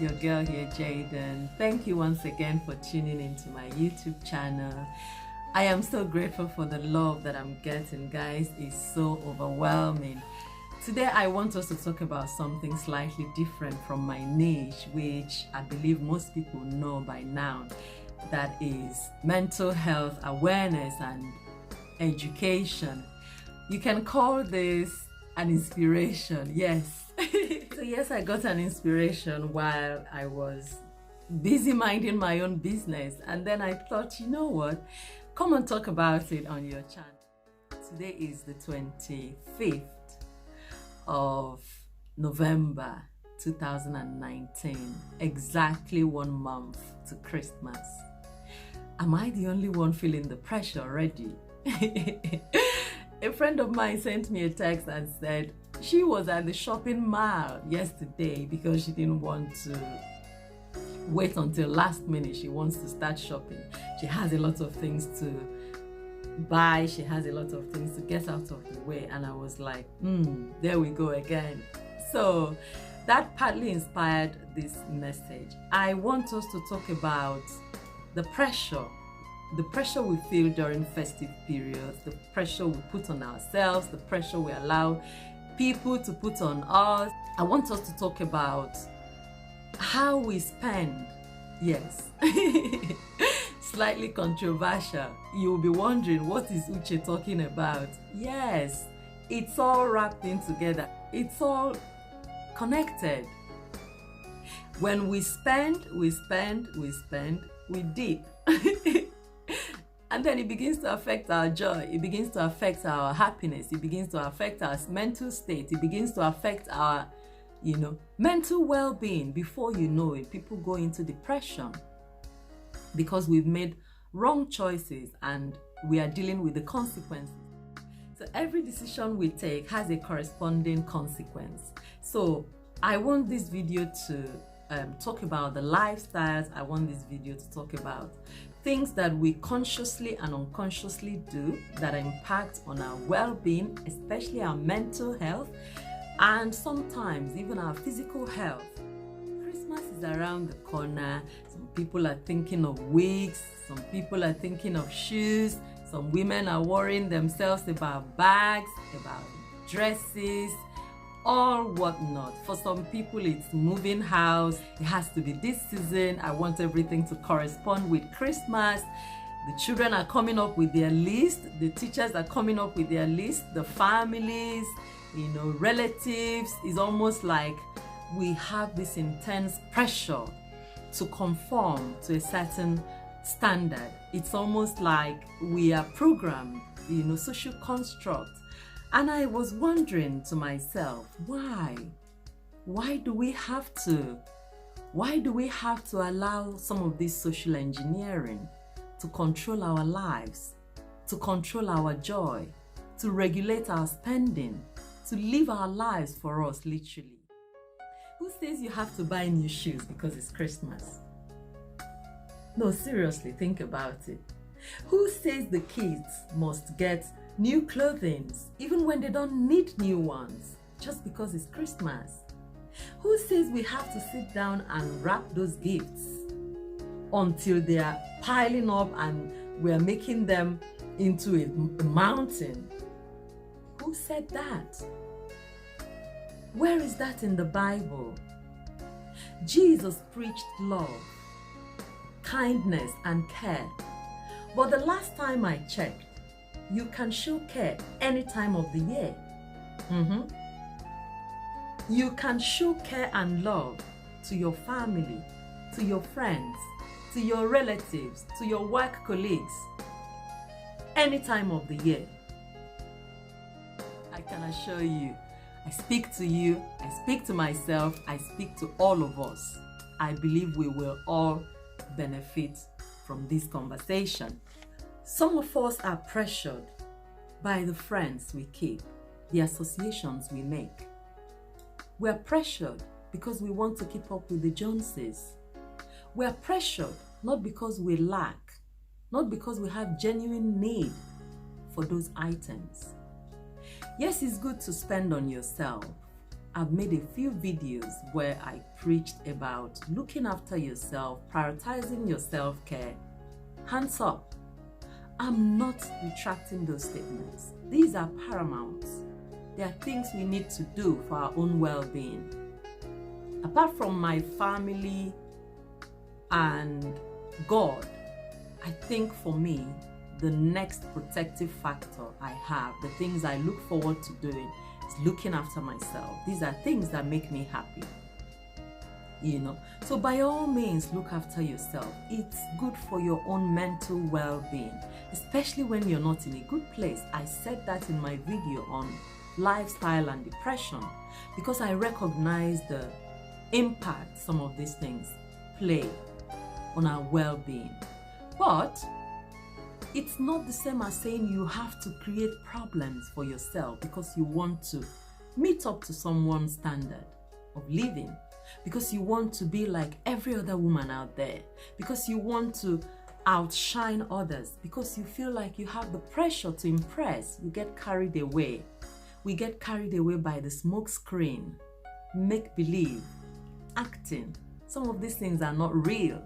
your girl here, Jaden. Thank you once again for tuning into my YouTube channel. I am so grateful for the love that I'm getting, guys. It's so overwhelming. Today I want us to talk about something slightly different from my niche, which I believe most people know by now. That is mental health awareness and education. You can call this an inspiration, yes. So yes, I got an inspiration while I was busy minding my own business, and then I thought, you know what, come and talk about it on your channel. Today is the 25th of November 2019, exactly 1 month to Christmas. Am I the only one feeling the pressure already? A friend of mine sent me a text and said she was at the shopping mall yesterday because she didn't want to wait until last minute. She wants to start shopping. She has a lot of things to buy. She has a lot of things to get out of the way. And I was like, there we go again. So that partly inspired this message. I want us to talk about the pressure we feel during festive periods, the pressure we put on ourselves, the pressure we allow people to put on us. I want us to talk about how we spend. Yes. Slightly controversial. You'll be wondering, what is Uche talking about? Yes, it's all wrapped in together. It's all connected. When we spend, we dip. And then it begins to affect our joy, it begins to affect our happiness, it begins to affect our mental state, it begins to affect our, mental well-being. Before you know it, people go into depression because we've made wrong choices and we are dealing with the consequences. So every decision we take has a corresponding consequence. So I want this video to talk about the lifestyles. I want this video to talk about things that we consciously and unconsciously do that impact on our well-being, especially our mental health, and sometimes even our physical health. Christmas is around the corner. Some people are thinking of wigs, some people are thinking of shoes, some women are worrying themselves about bags, about dresses, all whatnot. For some people, it's moving house. It has to be this season. I want everything to correspond with Christmas. The children are coming up with their list. The teachers are coming up with their list. The families, relatives. It's almost like we have this intense pressure to conform to a certain standard. It's almost like we are programmed, social construct. And I was wondering to myself, why? Why do we have to allow some of this social engineering to control our lives, to control our joy, to regulate our spending, to live our lives for us, literally? Who says you have to buy new shoes because it's Christmas? No, seriously, think about it. Who says the kids must get new clothing even when they don't need new ones just because it's Christmas? Who says we have to sit down and wrap those gifts until they are piling up and we are making them into a mountain? Who said that? Where is that in the Bible? Jesus preached love, kindness, and care. But the last time I checked, you can show care any time of the year. You can show care and love to your family, to your friends, to your relatives, to your work colleagues, any time of the year. I can assure you, I speak to you, I speak to myself, I speak to all of us. I believe we will all benefit from this conversation. Some of us are pressured by the friends we keep, the associations we make. We are pressured because we want to keep up with the Joneses. We are pressured not because we lack, not because we have genuine need for those items. Yes, it's good to spend on yourself. I've made a few videos where I preached about looking after yourself, prioritizing your self-care. Hands up. I'm not retracting those statements. These are paramount. They are things we need to do for our own well-being. Apart from my family and God, I think for me, the next protective factor I have, the things I look forward to doing, is looking after myself. These are things that make me happy. So by all means, look after yourself. It's good for your own mental well-being, especially when you're not in a good place. I said that in my video on lifestyle and depression, because I recognize the impact some of these things play on our well-being. But it's not the same as saying you have to create problems for yourself because you want to meet up to someone's standard of living, because you want to be like every other woman out there, because you want to outshine others, because you feel like you have the pressure to impress. You get carried away. We get carried away by the smoke screen, make believe, acting. Some of these things are not real.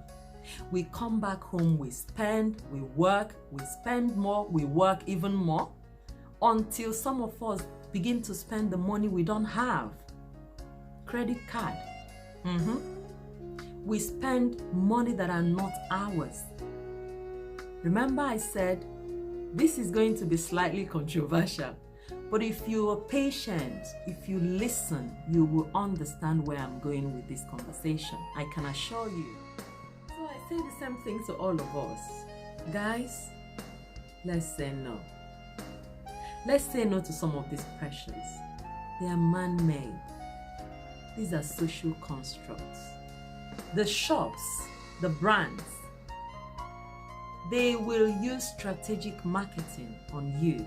We come back home, we spend, we work, we spend more, we work even more, until some of us begin to spend the money we don't have. Credit card. We spend money that are not ours. Remember I said this is going to be slightly controversial, but if you are patient, if you listen, you will understand where I'm going with this conversation. I can assure you. So I say the same thing to all of us. Guys, let's say no. Let's say no to some of these pressures. They are man-made. These are social constructs. The shops, the brands, they will use strategic marketing on you,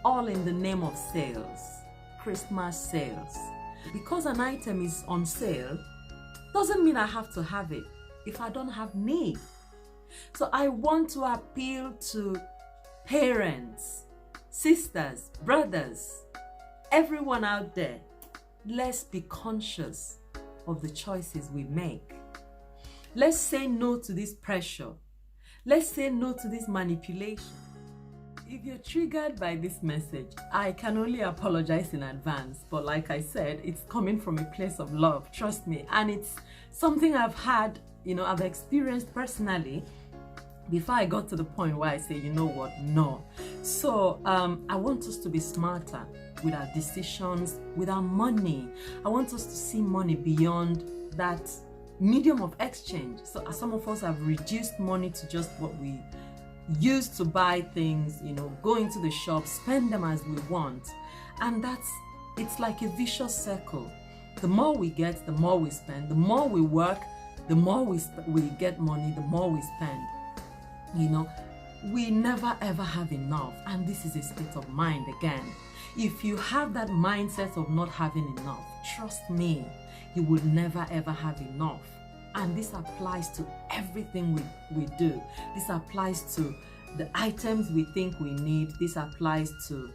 all in the name of sales, Christmas sales. Because an item is on sale, doesn't mean I have to have it if I don't have need. So I want to appeal to parents, sisters, brothers, everyone out there. Let's be conscious of the choices we make. Let's say no to this pressure. Let's say no to this manipulation. If you're triggered by this message, I can only apologize in advance. But like I said, it's coming from a place of love, trust me. And it's something I've had, I've experienced personally before I got to the point where I say, you know what, no. So I want us to be smarter with our decisions, with our money. I want us to see money beyond that medium of exchange. So some of us have reduced money to just what we use to buy things, go into the shop, spend them as we want. And it's like a vicious circle. The more we get, the more we spend. The more we work, the more we get money, the more we spend. We never ever have enough. And this is a state of mind again. If you have that mindset of not having enough, trust me, you will never ever have enough. And this applies to everything we do. This applies to the items we think we need. This applies to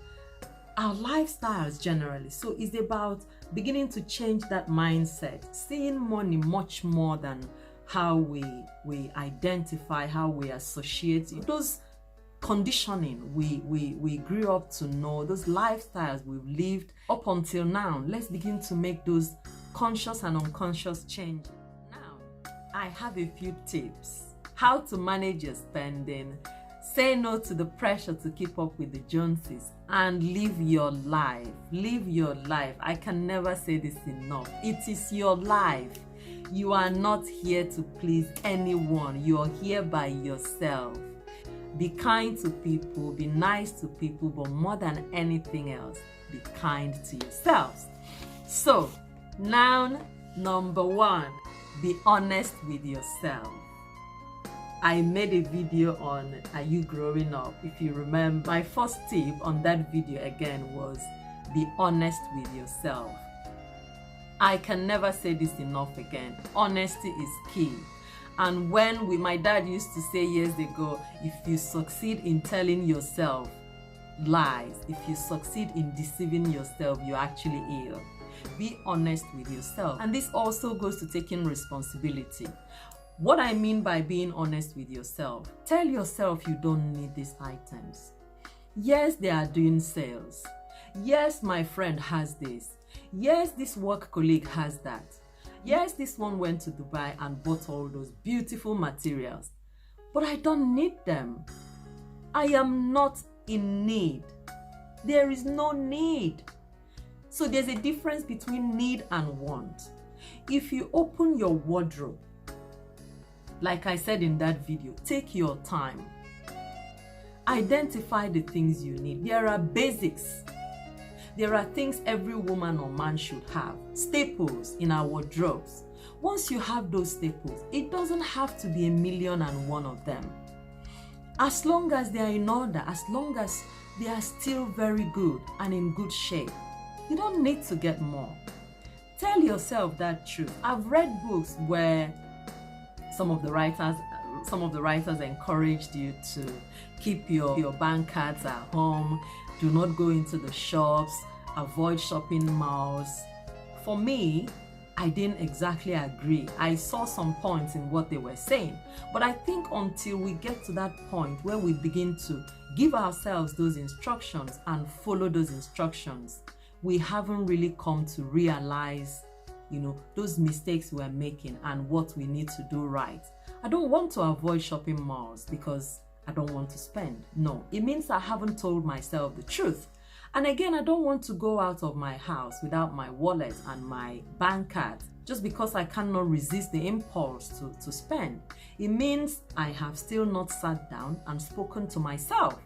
our lifestyles generally. So it's about beginning to change that mindset, seeing money much more than how we identify, how we associate. Those conditioning we grew up to know, those lifestyles we've lived up until now, let's begin to make those conscious and unconscious changes. Now, I have a few tips. How to manage your spending, say no to the pressure to keep up with the Joneses, and live your life. Live your life. I can never say this enough. It is your life. You are not here to please anyone. You are here by yourself. Be kind to people, be nice to people, but more than anything else, be kind to yourselves. So, now, number 1, be honest with yourself. I made a video on Are You Growing Up? If you remember, my first tip on that video again was be honest with yourself. I can never say this enough again. Honesty is key. And my dad used to say years ago, if you succeed in telling yourself lies, if you succeed in deceiving yourself, you're actually ill. Be honest with yourself. And this also goes to taking responsibility. What I mean by being honest with yourself, tell yourself you don't need these items. Yes, they are doing sales. Yes, my friend has this. Yes, this work colleague has that. Yes, this one went to Dubai and bought all those beautiful materials. But I don't need them. I am not in need. There is no need. So there's a difference between need and want. If you open your wardrobe, like I said in that video, take your time. Identify the things you need. There are basics. There are things every woman or man should have. Staples in our wardrobes. Once you have those staples, it doesn't have to be 1,000,001 of them. As long as they are in order, as long as they are still very good and in good shape, you don't need to get more. Tell yourself that truth. I've read books where some of the writers encouraged you to keep your bank cards at home, do not go into the shops, avoid shopping malls. For me, I didn't exactly agree. I saw some points in what they were saying, but I think until we get to that point where we begin to give ourselves those instructions and follow those instructions, we haven't really come to realize, those mistakes we're making and what we need to do right. I don't want to avoid shopping malls because I don't want to spend. No, it means I haven't told myself the truth. And again, I don't want to go out of my house without my wallet and my bank card just because I cannot resist the impulse to spend. It means I have still not sat down and spoken to myself.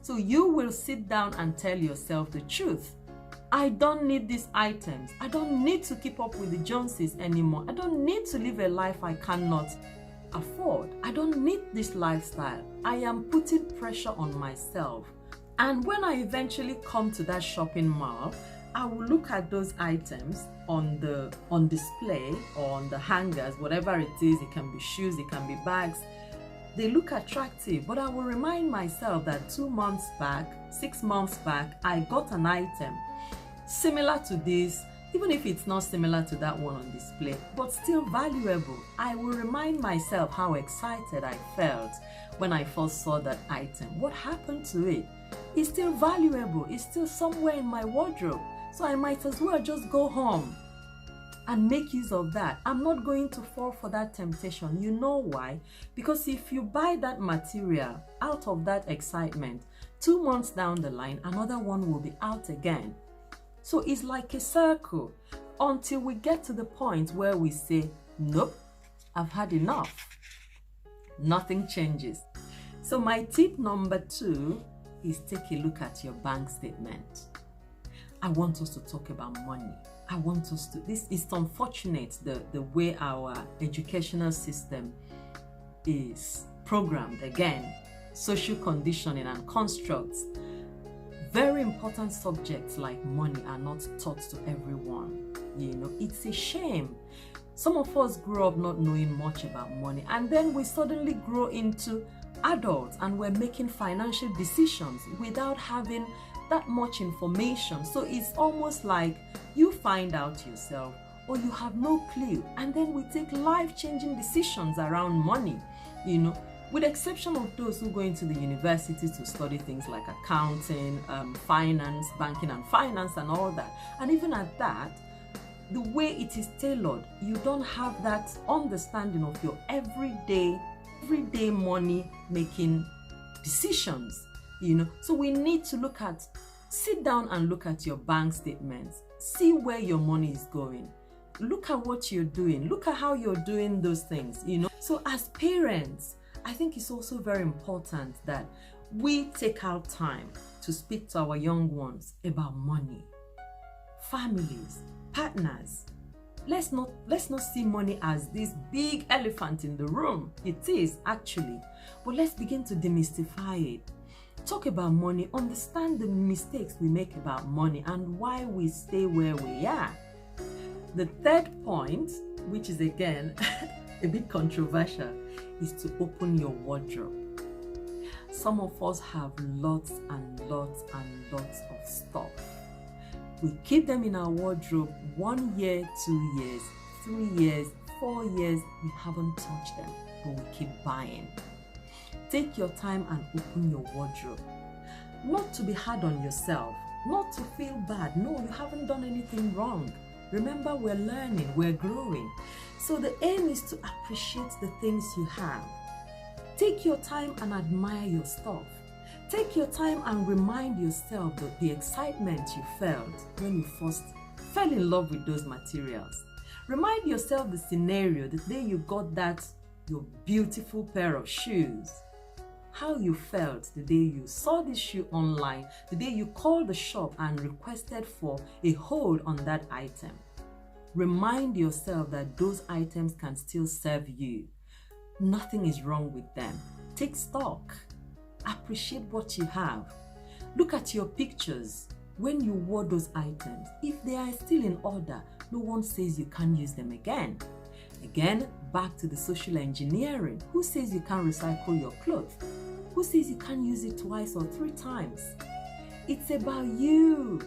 So you will sit down and tell yourself the truth. I don't need these items. I don't need to keep up with the Joneses anymore. I don't need to live a life I cannot afford. I don't need this lifestyle. I am putting pressure on myself. And when I eventually come to that shopping mall, I will look at those items on display or on the hangers, whatever it is. It can be shoes, it can be bags. They look attractive, but I will remind myself that 2 months back, 6 months back, I got an item similar to this, even if it's not similar to that one on display, but still valuable. I will remind myself how excited I felt when I first saw that item. What happened to it? It's still valuable. It's still somewhere in my wardrobe. So I might as well just go home and make use of that. I'm not going to fall for that temptation. You know why? Because if you buy that material out of that excitement, 2 months down the line, another one will be out again. So it's like a circle until we get to the point where we say, nope, I've had enough. Nothing changes. So my tip number 2 is take a look at your bank statement. I want us to talk about money. This is unfortunate, the way our educational system is programmed. Again, social conditioning and constructs. Very important subjects like money are not taught to everyone. It's a shame. Some of us grew up not knowing much about money, and then we suddenly grow into adults and we're making financial decisions without having that much information. So it's almost like you find out yourself or you have no clue, and then we take life-changing decisions around money, with the exception of those who go into the university to study things like accounting, finance, banking and finance and all that. And even at that, the way it is tailored, you don't have that understanding of your everyday money making decisions, So we need to sit down and look at your bank statements, see where your money is going, look at what you're doing, look at how you're doing those things, So as parents, I think it's also very important that we take our time to speak to our young ones about money. Families, partners, let's not see money as this big elephant in the room. It is actually, but let's begin to demystify it. Talk about money, understand the mistakes we make about money and why we stay where we are. The third point, which is again a bit controversial, is to open your wardrobe. Some of us have lots and lots and lots of stuff. We keep them in our wardrobe 1 year, 2 years, 3 years, 4 years. We haven't touched them, but we keep buying. Take your time and open your wardrobe. Not to be hard on yourself, not to feel bad. No, you haven't done anything wrong. Remember, we're learning, we're growing. So the aim is to appreciate the things you have. Take your time and admire your stuff. Take your time and remind yourself of the excitement you felt when you first fell in love with those materials. Remind yourself the scenario, the day you got your beautiful pair of shoes. How you felt the day you saw this shoe online, the day you called the shop and requested for a hold on that item. Remind yourself that those items can still serve you. Nothing is wrong with them. Take stock. Appreciate what you have. Look at your pictures when you wore those items. If they are still in order, no one says you can't use them again. Again, back to the social engineering. Who says you can't recycle your clothes? Who says you can't use it twice or 3 times? It's about you.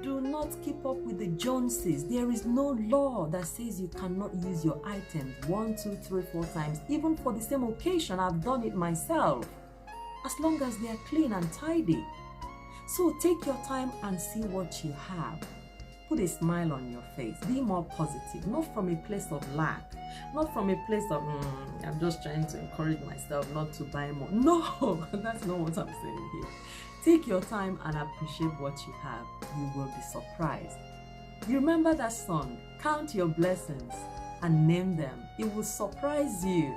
Do not keep up with the Joneses. There is no law that says you cannot use your items 1, 2, 3, 4 times. Even for the same occasion, I've done it myself. As long as they are clean and tidy. So take your time and see what you have. Put a smile on your face. Be more positive, not from a place of lack, not from a place of, I'm just trying to encourage myself not to buy more. No, that's not what I'm saying here. Take your time and appreciate what you have. You will be surprised. You remember that song, Count Your Blessings and Name Them. It will surprise you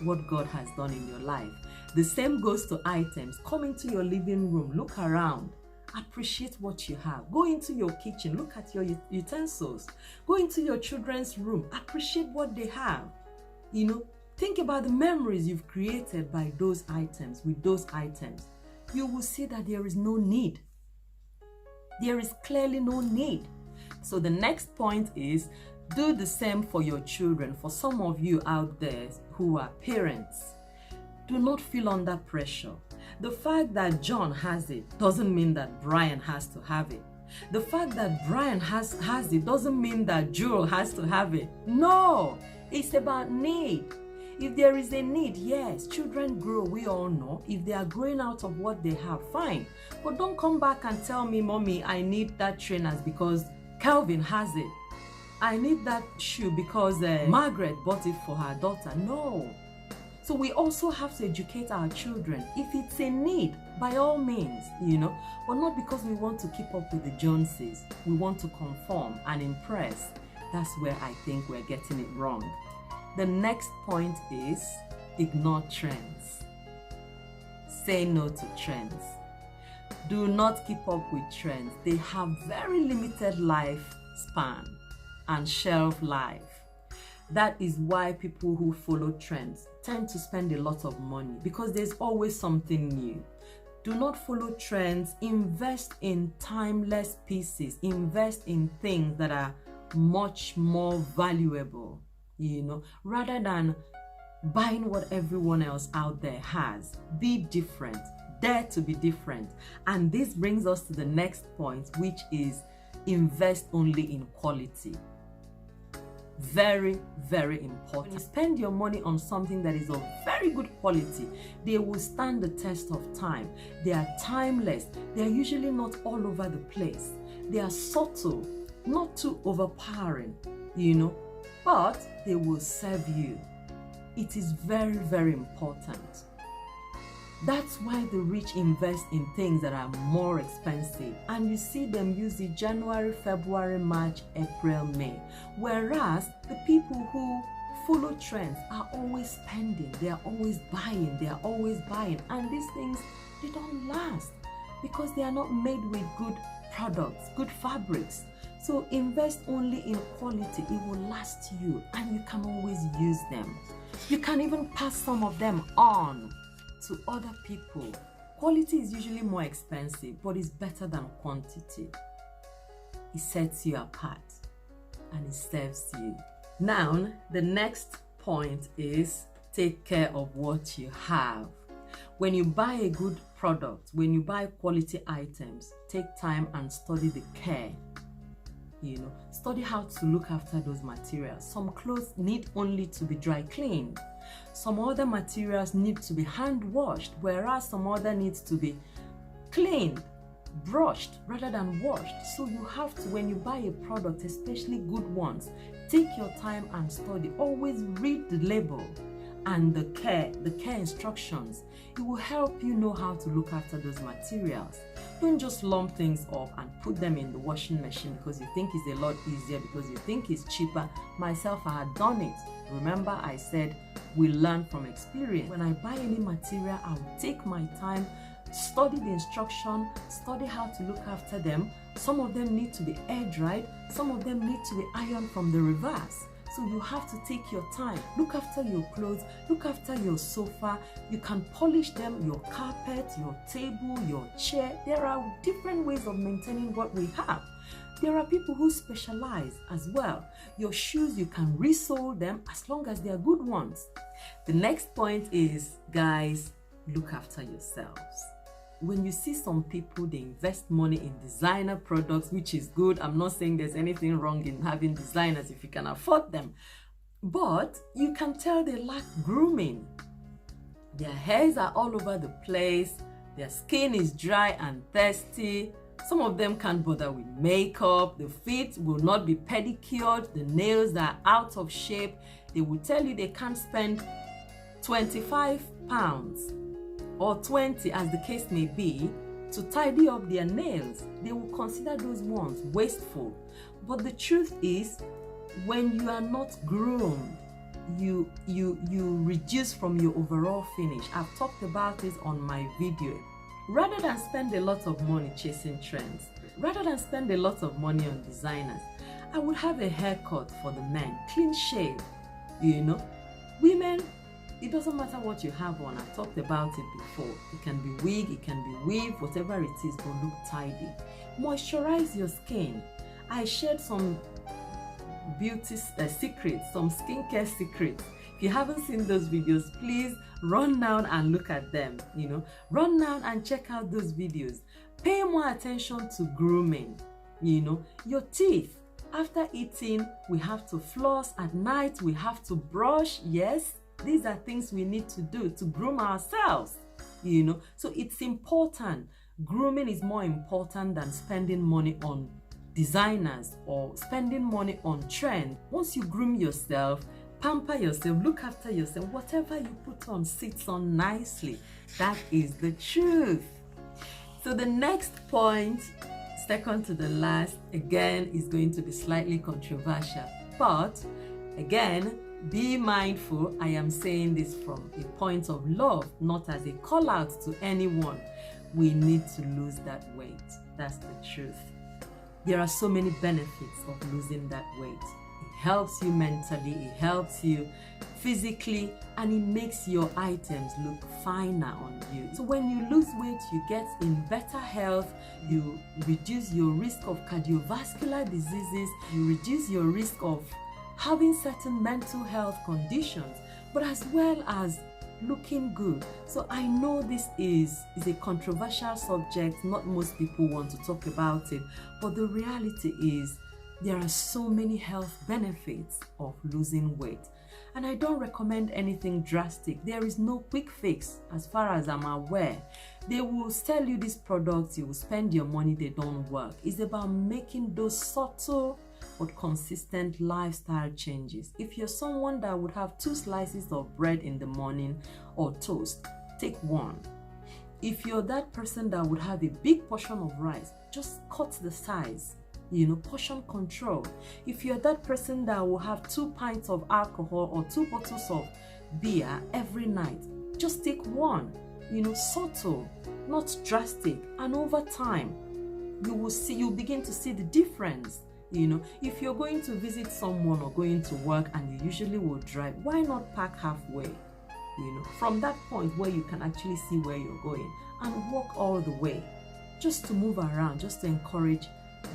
what God has done in your life. The same goes to items. Come into your living room, look around. Appreciate what you have. Go into your kitchen, look at your utensils. Go into your children's room, appreciate what they have. Think about the memories you've created by those items, with those items. You will see that there is no need. There is clearly no need. So the next point is, do the same for your children. For some of you out there who are parents, do not feel under pressure. The fact that John has it doesn't mean that Brian has to have it. The fact that Brian has it doesn't mean that Joel has to have it. No, it's about need. If there is a need, yes, children grow, we all know. If they are growing out of what they have, fine. But don't come back and tell me, Mommy, I need that trainers because Calvin has it. I need that shoe because Margaret bought it for her daughter. No. So we also have to educate our children. If it's a need, by all means, but not because we want to keep up with the Joneses. We want to conform and impress. That's where I think we're getting it wrong. The next point is ignore trends. Say no to trends. Do not keep up with trends. They have very limited lifespan and shelf life. That is why people who follow trends tend to spend a lot of money, because there's always something new. Do not follow trends. Invest in timeless pieces. Invest in things that are much more valuable, rather than buying what everyone else out there has. Be different. Dare to be different. And this brings us to the next point, which is invest only in quality. Very, very important. When you spend your money on something that is of very good quality, they will stand the test of time. They are timeless. They are usually not all over the place. They are subtle, not too overpowering, but they will serve you. It is very, very important. That's why the rich invest in things that are more expensive, and you see them use it January, February, March, April, May. Whereas the people who follow trends are always spending, they are always buying, and these things, they don't last because they are not made with good products, good fabrics. So invest only in quality. It will last you and you can always use them. You can even pass some of them on to other people. Quality is usually more expensive, but it's better than quantity. It sets you apart and it serves you. Now, the next point is take care of what you have. When you buy a good products, when you buy quality items, take time and study the care. Study how to look after those materials. Some clothes need only to be dry cleaned. Some other materials need to be hand washed, whereas some other needs to be cleaned, brushed rather than washed. So you have to, when you buy a product, especially good ones, take your time and study. Always read the label and the care instructions. It will help you know how to look after those materials. Don't just lump things up and put them in the washing machine because you think it's a lot easier, because you think it's cheaper. Myself, I had done it. Remember, I said we learn from experience. When I buy any material, I will take my time, study the instruction, study how to look after them. Some of them need to be air dried, some of them need to be ironed from the reverse. So you have to take your time. Look after your clothes, look after your sofa. You can polish them, your carpet, your table, your chair. There are different ways of maintaining what we have. There are people who specialize as well. Your shoes, you can resole them as long as they are good ones. The next point is, guys, look after yourselves. When you see some people, they invest money in designer products, which is good. I'm not saying there's anything wrong in having designers if you can afford them. But you can tell they lack grooming. Their hairs are all over the place. Their skin is dry and thirsty. Some of them can't bother with makeup. The feet will not be pedicured. The nails are out of shape. They will tell you they can't spend 25 pounds or 20, as the case may be, to tidy up their nails. They will consider those ones wasteful. But the truth is, when you are not groomed, you reduce from your overall finish. I've talked about this on my video. Rather than spend a lot of money chasing trends, rather than spend a lot of money on designers, I would have a haircut for the men, clean shave. Women, it doesn't matter what you have on. I've talked about it before. It can be wig, it can be weave, whatever it is, but look tidy. Moisturize your skin. I shared some beauty secrets, some skincare secrets. If you haven't seen those videos, please run down and look at them. Run down and check out those videos. Pay more attention to grooming. Your teeth. After eating, we have to floss. At night, we have to brush. Yes, these are things we need to do to groom ourselves. So it's important. Grooming is more important than spending money on designers or spending money on trend. Once you groom yourself, pamper yourself, look after yourself, whatever you put on sits on nicely. That is the truth. So the next point, second to the last, again, is going to be slightly controversial. But again, be mindful, I am saying this from a point of love, not as a call out to anyone. We need to lose that weight. That's the truth. There are so many benefits of losing that weight. It helps you mentally, it helps you physically, and it makes your items look finer on you. So when you lose weight, you get in better health, you reduce your risk of cardiovascular diseases, you reduce your risk of having certain mental health conditions, but as well as looking good. So I know this is a controversial subject. Not most people want to talk about it, but the reality is there are so many health benefits of losing weight. And I don't recommend anything drastic. There is no quick fix as far as I'm aware. They will sell you these products, you will spend your money, they don't work. It's about making those subtle but consistent lifestyle changes. If you're someone that would have 2 slices of bread in the morning or toast, take 1. If you're that person that would have a big portion of rice, just cut the size. Portion control. If you're that person that will have 2 pints of alcohol or 2 bottles of beer every night, just take 1. Subtle, not drastic. And over time, you'll begin to see the difference. If you're going to visit someone or going to work and you usually will drive, why not park halfway? From that point where you can actually see where you're going, and walk all the way, just to move around, just to encourage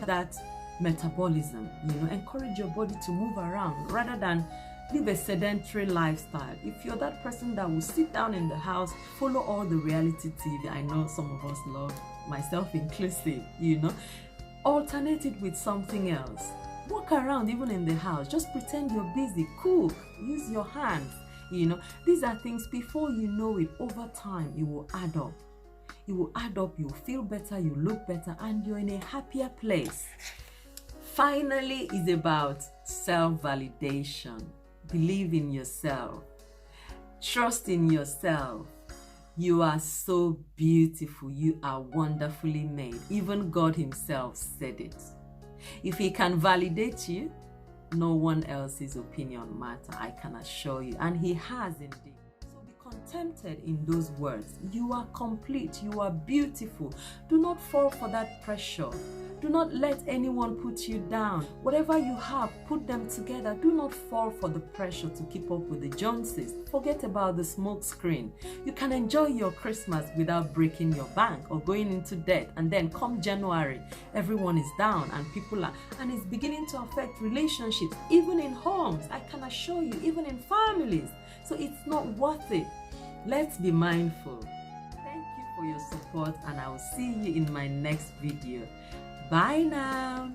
that metabolism. Encourage your body to move around rather than live a sedentary lifestyle, if you're that person that will sit down in the house, follow all the reality TV, I know some of us love, myself inclusive, you know, alternate it with something else. Walk around even in the house, just pretend you're busy, cook, use your hands, you know. These are things, before you know it, over time it will add up. It will add up, you'll feel better, you look better, and you're in a happier place. Finally, it's about self-validation. Believe in yourself. Trust in yourself. You are so beautiful. You are wonderfully made. Even God himself said it. If he can validate you, no one else's opinion matters, I can assure you. And he has indeed. So be contented in those words. You are complete. You are beautiful. Do not fall for that pressure. Do not let anyone put you down. Whatever you have, put them together. Do not fall for the pressure to keep up with the Joneses. Forget about the smoke screen. You can enjoy your Christmas without breaking your bank or going into debt. And then come January, everyone is down and and it's beginning to affect relationships, even in homes. I can assure you, even in families. So it's not worth it. Let's be mindful. Thank you for your support, and I will see you in my next video. Bye now.